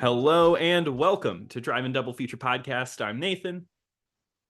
Hello and welcome to Drive and Double Feature Podcast. I'm Nathan,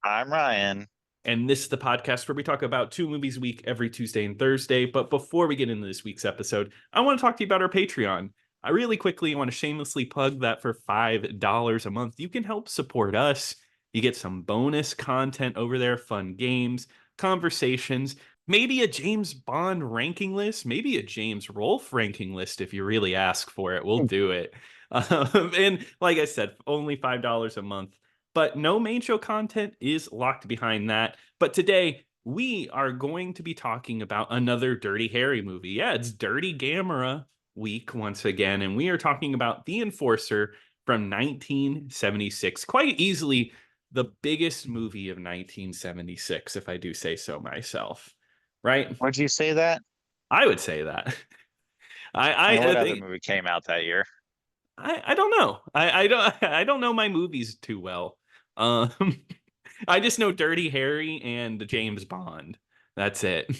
I'm Ryan. and this is the podcast where we talk about two movies a week every Tuesday and Thursday. But before we get into this week's episode, I want to talk to you about our Patreon. I really quickly want to shamelessly plug that for $5 a month, you can help support us. You get some bonus content over there, fun games, conversations, maybe a James Bond ranking list, maybe a James Rolfe ranking list if you really ask for it. We'll do it. And like I said, only $5 a month. But no main show content is locked behind that. But today, we are going to be talking about another Dirty Harry movie. Yeah, it's Dirty Gamera week once again. And we are talking about The Enforcer from 1976. Quite easily the biggest movie of 1976, if I do say so myself. Right? Would you say that? I would say that. I mean, I what other think movie came out that year? I don't know. I don't know my movies too well. Um, I just know Dirty Harry and James Bond. That's it.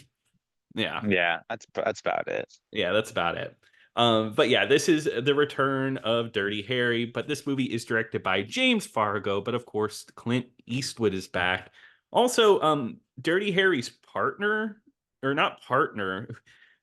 Yeah, Yeah, that's about it. yeah, that's about it. But yeah, this is the return of Dirty Harry. But this movie is directed by James Fargo. But of course, Clint Eastwood is back. Also, Dirty Harry's partner, or not partner,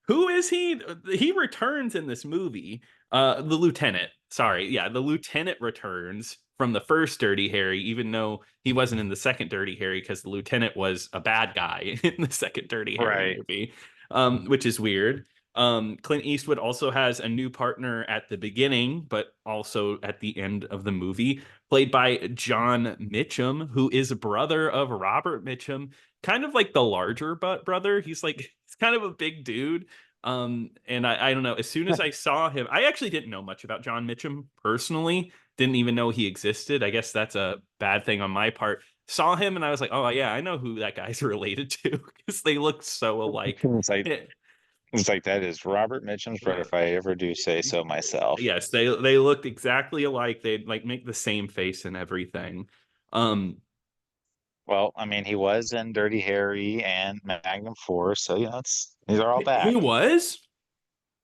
who is he? He returns in this movie. The lieutenant. Sorry, yeah, the lieutenant returns from the first Dirty Harry, even though he wasn't in the second Dirty Harry because the lieutenant was a bad guy in the second Dirty Harry Right. movie, which is weird. Clint Eastwood also has a new partner at the beginning, but also at the end of the movie, played by John Mitchum, who is a brother of Robert Mitchum, kind of like the larger brother. He's kind of a big dude. And I don't know. As soon as I saw him, I actually didn't know much about John Mitchum personally. Didn't even know he existed. I guess that's a bad thing on my part. Saw him and I was like, oh yeah, I know who that guy's related to because they look so alike. It's like Eh, it's like that is Robert Mitchum's brother, if I ever do say so myself. yes, they looked exactly alike. They'd like make the same face and everything. Um, Well, I mean, he was in Dirty Harry and Magnum Force, so these are all he back. was.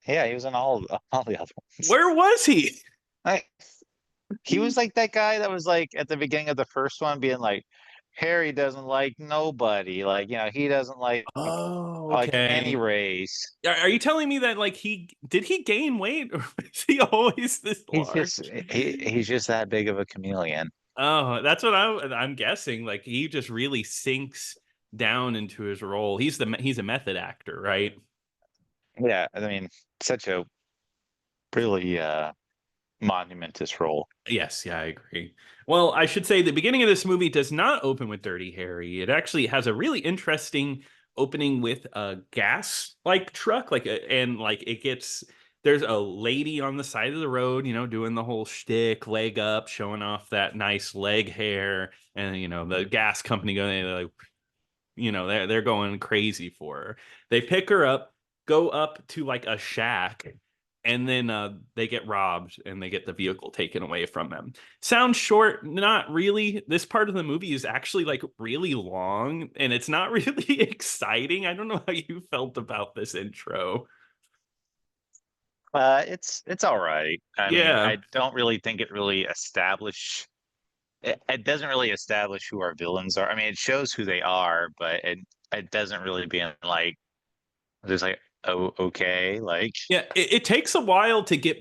Yeah, he was in all the other ones. Where was he? Like, he was like that guy that was like at the beginning of the first one, being like, Harry doesn't like nobody, like he doesn't Oh, like any okay. race. Are you telling me that like he gain weight or is he always this He's just large? he's just that big of a chameleon. Oh, that's what I'm guessing. Like he just really sinks down into his role. He's a method actor, right? Yeah, I mean, such a really monumentous role. Yes, yeah, I agree. Well, I should say the beginning of this movie does not open with Dirty Harry. It actually has a really interesting opening with a gas like truck, and like it gets there's a lady on the side of the road, doing the whole shtick, leg up, showing off that nice leg hair, and the gas company going they're like, they're going crazy for her. They pick her up, go up to like a shack, and then they get robbed and they get the vehicle taken away from them. Sounds short, not really. This part of the movie is actually like really long and it's not really exciting. I don't know how you felt about this intro. It's all right. I mean, Yeah. I don't really think it doesn't really establish who our villains are. I mean, it shows who they are, but it doesn't really be like just like, oh, okay, like Yeah, it takes a while to get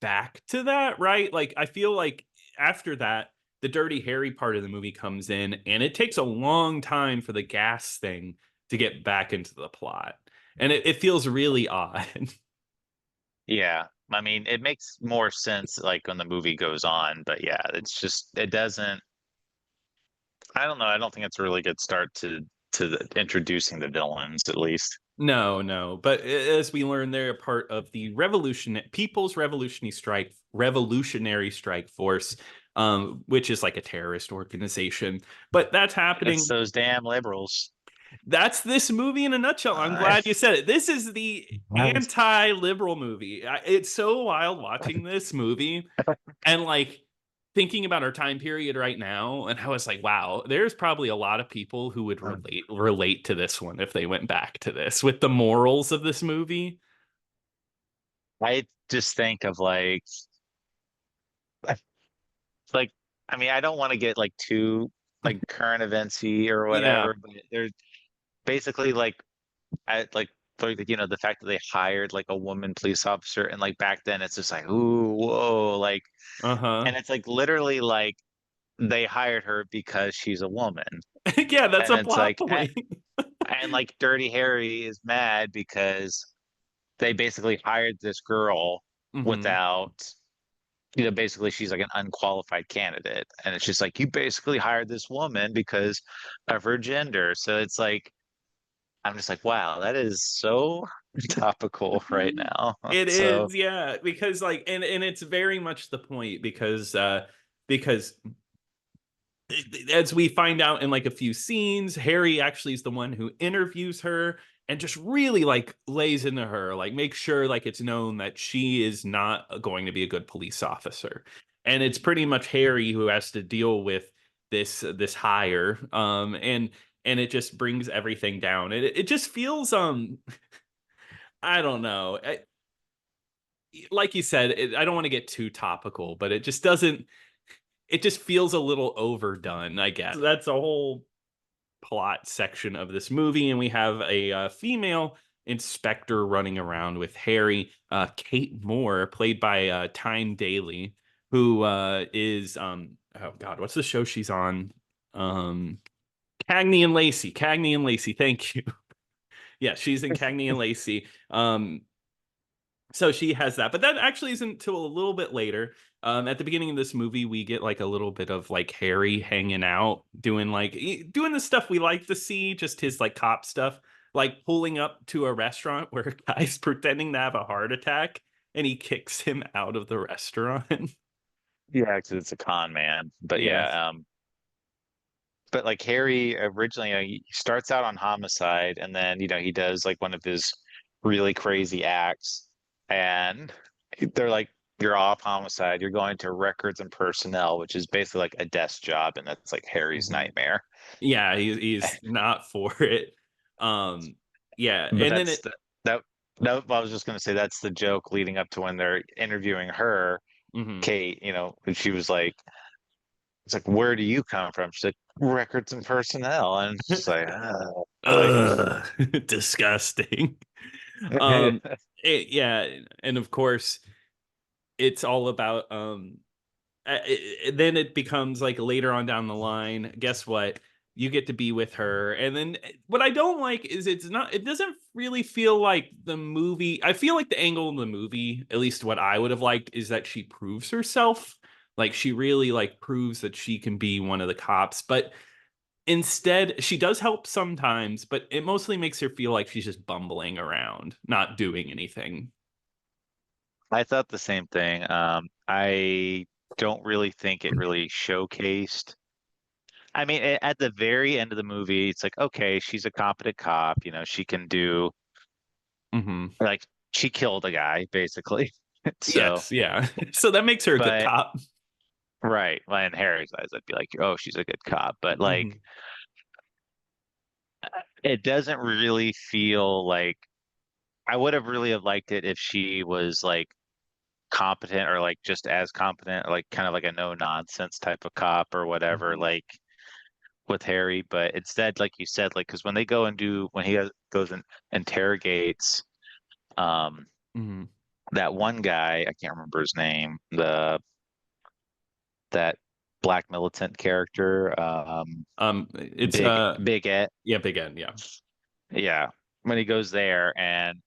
back to that, right? Like I feel like after that, the Dirty Harry part of the movie comes in, and it takes a long time for the gas thing to get back into the plot. And it feels really odd. yeah. I mean, it makes more sense like when the movie goes on, but yeah, it doesn't. I don't know. I don't think it's a really good start to introducing the villains, at least. No, no. But as we learn, they're a part of the People's Revolutionary Strike Force, which is like a terrorist organization. But that's It's happening. those damn liberals. That's this movie in a nutshell. I'm Uh, glad you said it. This is the anti-liberal movie. It's so wild watching this movie and like thinking about our time period right now, and I was like, wow, there's probably a lot of people who would relate to this one if they went back to this with the morals of this movie. I just think of like like, I mean, I don't want to get like too like current eventsy or Yeah. whatever, but there's basically like the fact that they hired like a woman police officer, and like back then it's just like, ooh, whoa, like, Uh-huh. and it's like literally like they hired her because she's a woman. Yeah, that's And a it's plot like point. and like Dirty Harry is mad because they basically hired this girl Hmm. without, basically she's like an unqualified candidate. And it's just like, you basically hired this woman because of her gender. So it's like, I'm just like, wow, that is so topical right now. It So is, yeah, because like and it's very much the point because as we find out in like a few scenes, Harry actually is the one who interviews her and just really like lays into her, like make sure like it's known that she is not going to be a good police officer. And it's pretty much Harry who has to deal with this hire. And it just brings everything down. It just feels I don't know. Like you said, I don't want to get too topical, but it just doesn't it just feels a little overdone, I guess. That's a whole plot section of this movie, and we have a female inspector running around with Harry, Kate Moore, played by Tyne Daly, who is oh god, what's the show she's on? Um, Cagney and Lacey. Cagney and Lacey. Thank you. Yeah, she's in Cagney and Lacey. So she has that, but that actually isn't until a little bit later. At the beginning of this movie, we get like a little bit of like Harry hanging out, doing the stuff we like to see, just his like cop stuff, like pulling up to a restaurant where a guy's pretending to have a heart attack, and he kicks him out of the restaurant. yeah, because it's a con man. But Yeah. yeah, but like Harry originally, he starts out on homicide, and then he does like one of his really crazy acts, and they're like, "You're off homicide. You're going to records and personnel," which is basically like a desk job, and that's like Harry's Mhm. nightmare. Yeah, he's not for it. Um, yeah, But and then that's it. the that that I was just gonna say that's the joke leading up to when they're interviewing her, Mhm. Kate. And she was like, "It's like, where do you come from?" She's like, "Records and personnel," and it's just like, like. Ugh, disgusting. Um, yeah, and of course, it's all about then it becomes like later on down the line, guess what, you get to be with her, and then what I don't like is it doesn't really feel like the movie. I feel like the angle in the movie, at least what I would have liked, is that she proves herself, like she really like proves that she can be one of the cops, but instead she does help sometimes, but it mostly makes her feel like she's just bumbling around, not doing anything. I thought the same thing. I don't really think it really showcased. I mean, at the very end of the movie, it's like, okay, she's a competent cop. She can do, Hmm. like, she killed a guy, basically. So, Yes, yeah. So that makes her a good but cop. right, well, in Harry's eyes, I'd be like, oh, she's a good cop. But like, Hmm. it doesn't really feel like I would have really have liked it if she was like competent, or like just as competent, like kind of like a no nonsense type of cop or whatever. Hmm. Like with Harry, but instead, like you said, like because when they go and when he goes and interrogates um Hmm. that one guy, I can't remember his name, that black militant character, It's Big Ed, yeah, Big N, yeah. yeah, when he goes there and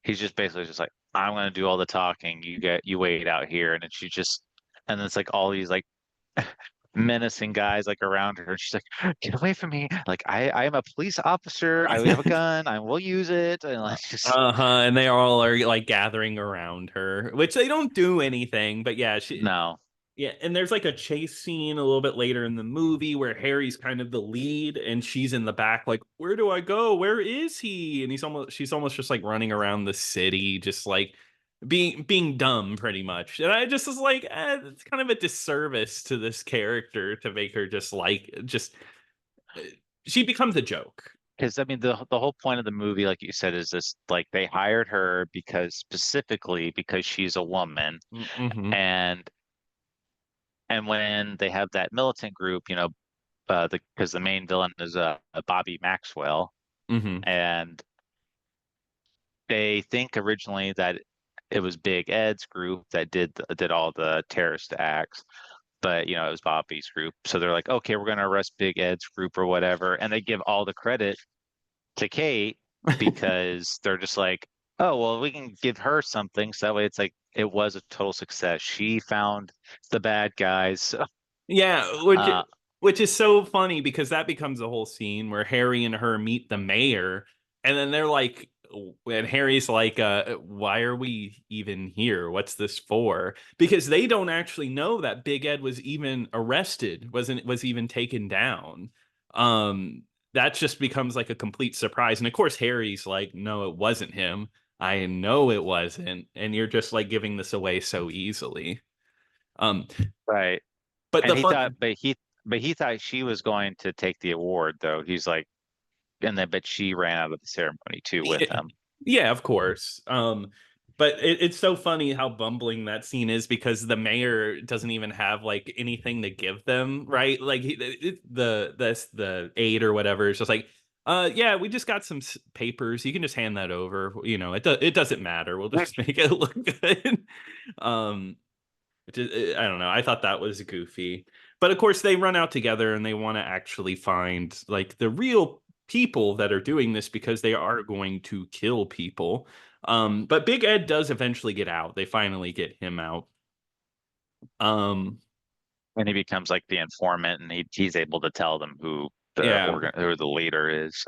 he's just basically just like, I'm gonna do all the talking, you wait out here, and then she just, and then it's like all these like menacing guys like around her, and she's like, get away from me, like I am a police officer, I have a gun, I will use it, and like just Uh-huh, and they all are like gathering around her, which they don't do anything, but yeah, no. yeah, and there's like a chase scene a little bit later in the movie where Harry's kind of the lead and she's in the back like, "Where do I go? Where is he?" And she's almost just like running around the city just like being dumb pretty much. And I just was like, it's kind of a disservice to this character to make her just uh, she becomes a joke. Because I mean, the whole point of the movie, like you said, is this, like they hired her because specifically because she's a woman, Mm-hmm. and And when they have that militant group, because the main villain is Bobby Maxwell, Hmm. and they think originally that it was Big Ed's group that did all the terrorist acts, but it was Bobby's group. So they're like, okay, we're gonna arrest Big Ed's group or whatever, and they give all the credit to Kate because they're just like, oh well, we can give her something, so that way it's like it was a total success. She found the bad guys. Yeah, Uh, which is so funny because that becomes a whole scene where Harry and her meet the mayor, and then they're like, and Harry's like, why are we even here? What's this for? Because they don't actually know that Big Ed was even arrested, was even taken down. That just becomes like a complete surprise. And of course, Harry's like, no, it wasn't him. I know it wasn't. And you're just like giving this away so easily. Um, right. but And the he thought, fun, but he thought she was going to take the award, though. He's like, and then, but she ran out of the ceremony too with Yeah, him. yeah, of course. But it's so funny how bumbling that scene is because the mayor doesn't even have like anything to give them, right? Like the aide or whatever is just like, yeah, we just got some papers. You can just hand that over. It doesn't matter. We'll just make it look good. Um, which is, I don't know. I thought that was goofy. But of course, they run out together and they want to actually find like the real people that are doing this because they are going to kill people. But Big Ed does eventually get out. They finally get him out. Um, And he becomes like the informant, and he's able to tell them yeah, who the leader is.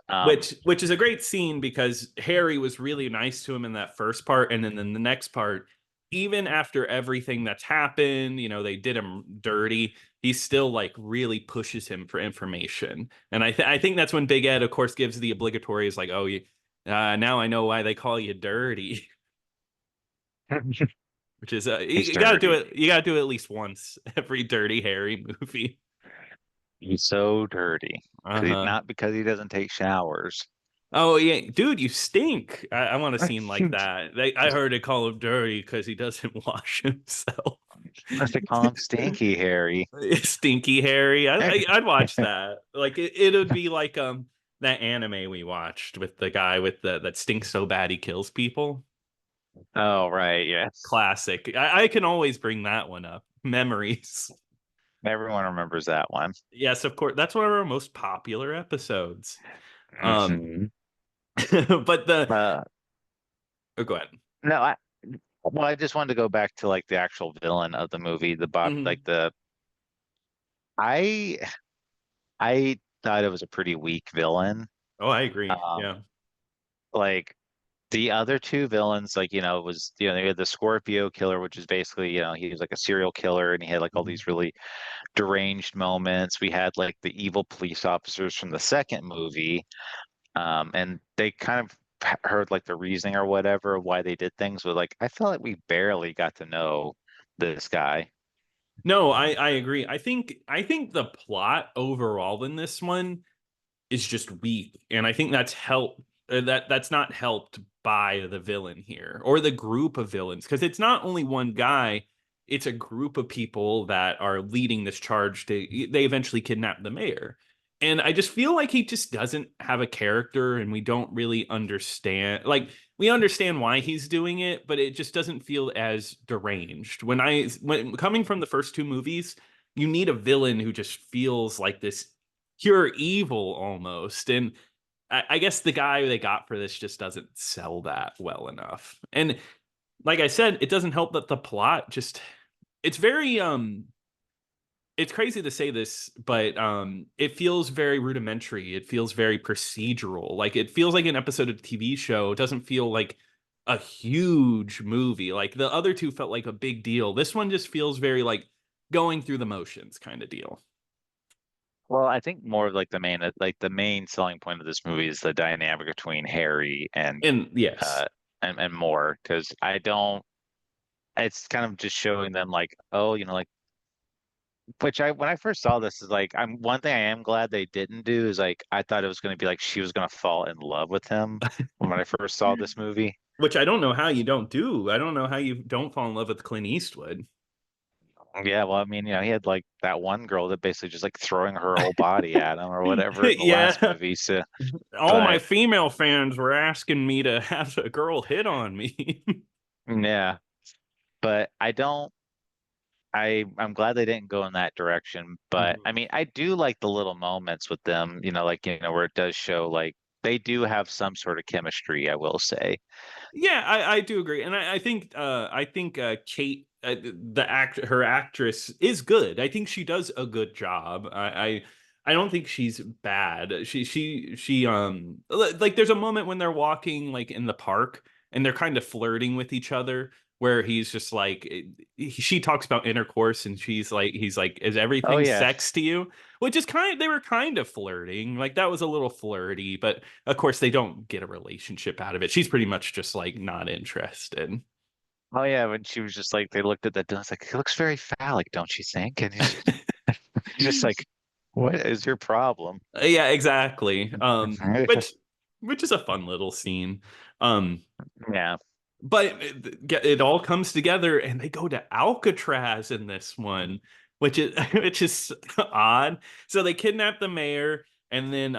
which is a great scene because Harry was really nice to him in that first part, and then in the next part, even after everything that's happened, they did him dirty. He still like really pushes him for information, and I think that's when Big Ed, of course, gives the obligatory is like, oh, now I know why they call you dirty, which is He's you got to do dirty. it. You got to do it at least once every Dirty Harry movie. He's so dirty Uh huh. not because he doesn't take showers. Oh yeah, dude, you stink. I want a scene like that. I heard they call him dirty because he doesn't wash himself. Unless they call him Stinky Harry. Stinky Harry. I'd watch that. Like it would be like that anime we watched with the guy with the that stinks so bad he kills people. Oh, right, yes. Classic. I can always bring that one up. Memories. Everyone remembers that one. Yes, of course. That's one of our most popular episodes. Um, Hmm. but the Uh, oh, go ahead. no, I just wanted to go back to like the actual villain of the movie, the Bob, like Mhm. the I I thought it was a pretty weak villain. Oh, I agree. Um, Yeah. like the other two villains, like, was, they had the Scorpio killer, which is basically, he was like a serial killer and he had like all Mhm. these really deranged moments. We had like the evil police officers from the second movie, and they kind of heard like the reasoning or whatever why they did things, but like I felt like we barely got to know this guy. No, I agree. I think the plot overall in this one is just weak, and I think that's not helped by the villain here or the group of villains because it's not only one guy, it's a group of people that are leading this charge to they eventually kidnap the mayor. And I just feel like he just doesn't have a character and we don't really understand like we understand why he's doing it, but it just doesn't feel as deranged. When coming from the first two movies, you need a villain who just feels like this pure evil almost. And I guess the guy they got for this just doesn't sell that well enough. And like I said, it doesn't help that the plot just it's very it's crazy to say this, but it feels very rudimentary. It feels very procedural. Like it feels like an episode of a TV show. It doesn't feel like a huge movie. Like the other two felt like a big deal. This one just feels very like going through the motions kind of deal. Well, I think more of like the main selling point of this movie is the dynamic between Harry And uh yes. and more, because I don't it's kind of just showing them like, oh, like, which I when I first saw this is like, I'm one thing I am glad they didn't do is like I thought it was going to be like she was going to fall in love with him when I first saw this movie. Which I don't know how you don't do. I don't know how you don't fall in love with Clint Eastwood. Yeah, well, I mean, he had like that one girl that basically just like throwing her whole body at him or whatever in the last Yeah. movie. So, All my but female fans were asking me to have a girl hit on me. yeah, but I'm glad they didn't go in that direction. But I Mhm. mean, I do like the little moments with them, like, where it does show like they do have some sort of chemistry, I will say. Yeah, I do agree, and I think Kate, her actress is good. I think she does a good job. I don't think she's bad. Like there's a moment when they're walking like in the park and they're kind of flirting with each other, where he's just like she talks about intercourse and he's like, is Oh everything yeah. sex to you? Which is they were kind of flirting, like that was a little flirty, but of course they don't get a relationship out of it. She's pretty much just like not interested. Oh yeah, when she was just like they looked at that done, it's like he looks very phallic, don't you think? And he's just like, what is your problem? Yeah, exactly. Which is a fun little scene. Um Yeah. but it all comes together and they go to Alcatraz in this one, which is which is odd. So they kidnap the mayor and then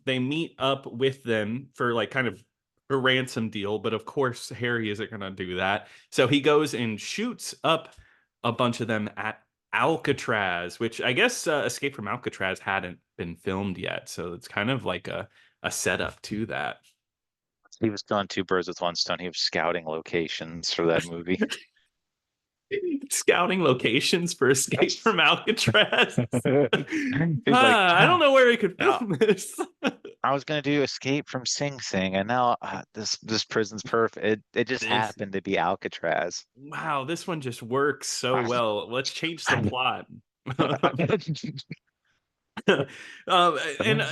they meet up with them for like kind of a ransom deal, but of course Harry isn't going to do that. So he goes and shoots up a bunch of them at Alcatraz, which I guess Escape from Alcatraz hadn't been filmed yet, so it's kind of like a setup to that. He was killing two birds with one stone. He was scouting locations for that movie. Scouting locations for Escape from Alcatraz. He's like, I don't know where he could "Oh, film this. I was gonna do Escape from Sing Sing, and now this prison's perfect. It just This happened to be Alcatraz." wow, this one just works so well. Let's change the plot. And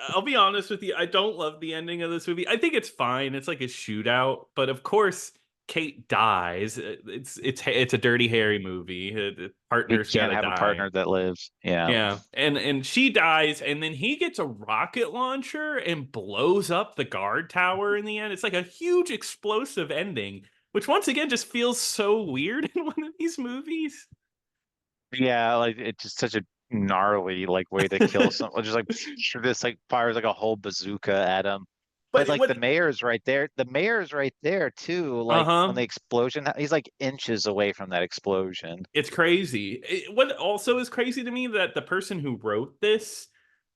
I'll be honest with you, I don't love the ending of this movie. I think it's fine. It's like a shootout, but of course, Kate dies. It's a Dirty Harry movie. The He partner's got can't to have a die. partner that lives. Yeah. Yeah, and she dies, and then he gets a rocket launcher and blows up the guard tower in the end. It's like a huge explosive ending, which once again just feels so weird in one of these movies. Yeah, like it's just such a gnarly like way to kill someone. Just like this like fires like a whole bazooka at him. But But like the what? mayor's right there. The mayor's right there too. Uh Like when huh. the explosion, he's like inches away from that explosion. It's crazy. What also is crazy to me that the person who wrote this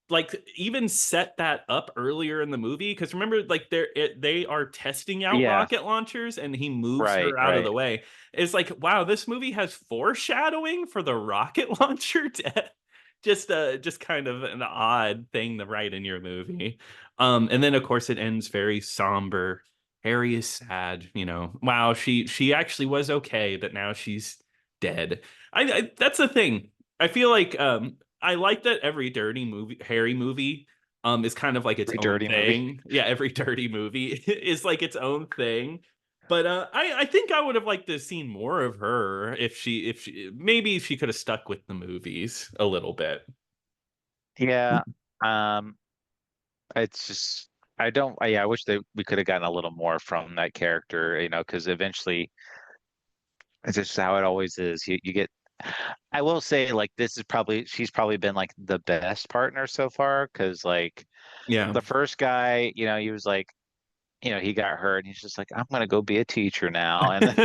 like even set that up earlier in the movie because remember like they are testing out Yeah, rocket launchers and he moves right, her out of right. the way. It's like wow, this movie has foreshadowing for the rocket launcher death. Just kind of an odd thing to write in your movie. And then of course it ends very somber. Harry is sad, wow, she actually was okay, but now she's dead. I that's the thing. I feel like I like that every dirty movie, Harry movie, is kind of like its Pretty own dirty movie. thing. Yeah, every dirty movie is like its own thing. But I think I would have liked to have seen more of her if she maybe she could have stuck with the movies a little bit. Yeah. Um, it's just I don't. Yeah, I wish that we could have gotten a little more from that character. Because eventually it's just how it always is. You get. I will say, like, she's probably been like the best partner so far. Because like Yeah. the first guy, he was like, he got hurt, and he's just like, I'm gonna go be a teacher now, and then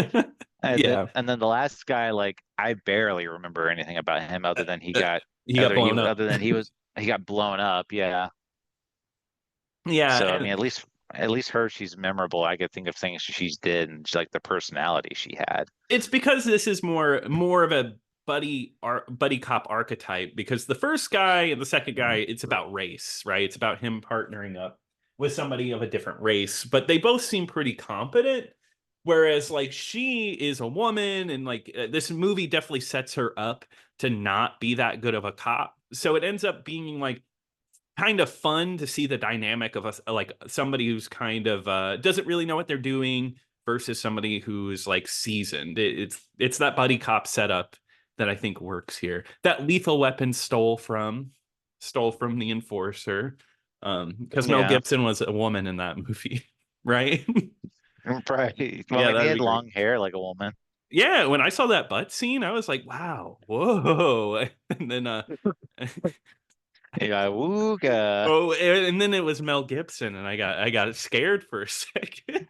and then, Yeah. and then the last guy, like, I barely remember anything about him Uh, uh, he got blown up. other than he got blown up. Yeah. Yeah, So I and mean, at least her, she's memorable. I could think of things she's did and like the personality she had. it's because this is more of a buddy cop archetype because the first guy and the second guy it's about race, right? It's about him partnering up with somebody of a different race, but they both seem pretty competent, whereas like she is a woman and like this movie definitely sets her up to not be that good of a cop, so it ends up being like kind of fun to see the dynamic of us like somebody who's kind of doesn't really know what they're doing versus somebody who's like seasoned. It's that buddy cop setup that I think works here. That Lethal Weapon stole from the Enforcer, because Mel Yeah, Gibson was a woman in that movie, right? right. Well, I Yeah, mean, he that'd had be great. long hair like a woman. Yeah, when I saw that butt scene, I was like, wow, whoa. And then Yeah, wooga. oh, and then it was Mel Gibson, and I got scared for a second.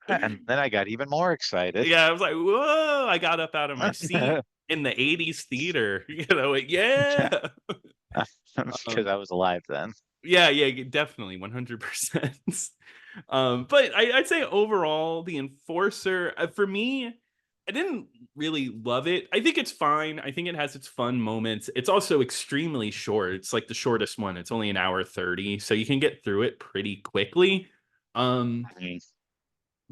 And then I got even more excited. Yeah, I was like, whoa, I got up out of my seat in the 80s theater. Yeah. Because Um, I was alive then. yeah, yeah, definitely 100%. But I'd say overall, The Enforcer, for me, I didn't really love it. I think it's fine. I think it has its fun moments. It's also extremely short. It's like the shortest one. It's only an hour 30, so you can get through it pretty quickly. Um, Mm.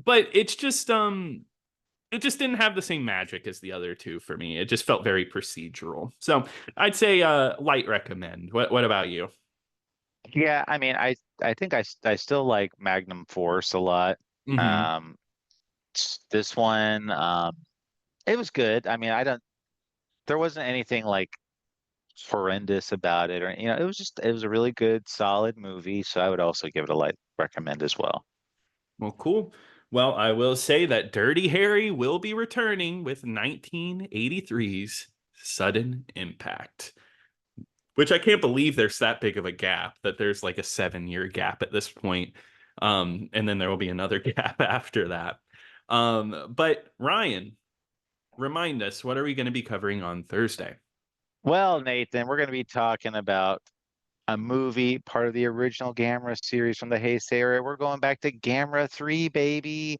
but it just didn't have the same magic as the other two for me. It just felt very procedural. So I'd say light recommend. What about you? Yeah, I mean, I think I still like Magnum Force a lot. Hmm. Um, this one, it was good. I mean, I don't. There wasn't anything like horrendous about it, or it was a really good, solid movie. So I would also give it a light recommend as well. Well, cool. Well, I will say that Dirty Harry will be returning with 1983's Sudden Impact, which I can't believe there's that big of a gap, that there's like a 7 year gap at this point. And then there will be another gap after that. But Ryan, remind us, what are we going to be covering on Thursday? Well, Nathan, we're going to be talking about a movie, part of the original Gamera series from the Heisei era. We're going back to Gamera 3, baby.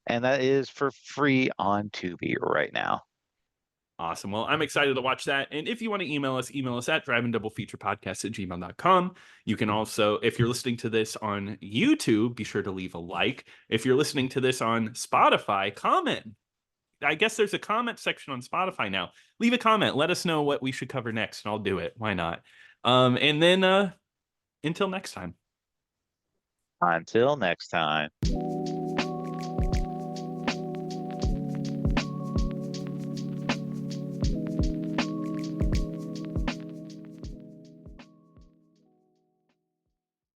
And that is for free on Tubi right now. Awesome. Well, I'm excited to watch that. And if you want to email us at drivingdoublefeaturepodcast@gmail.com. You can also, if you're listening to this on YouTube, be sure to leave a like. If you're listening to this on Spotify, comment. I guess there's a comment section on Spotify now. Leave a comment. Let us know what we should cover next, and I'll do it. Why not? And then until next time. Until next time.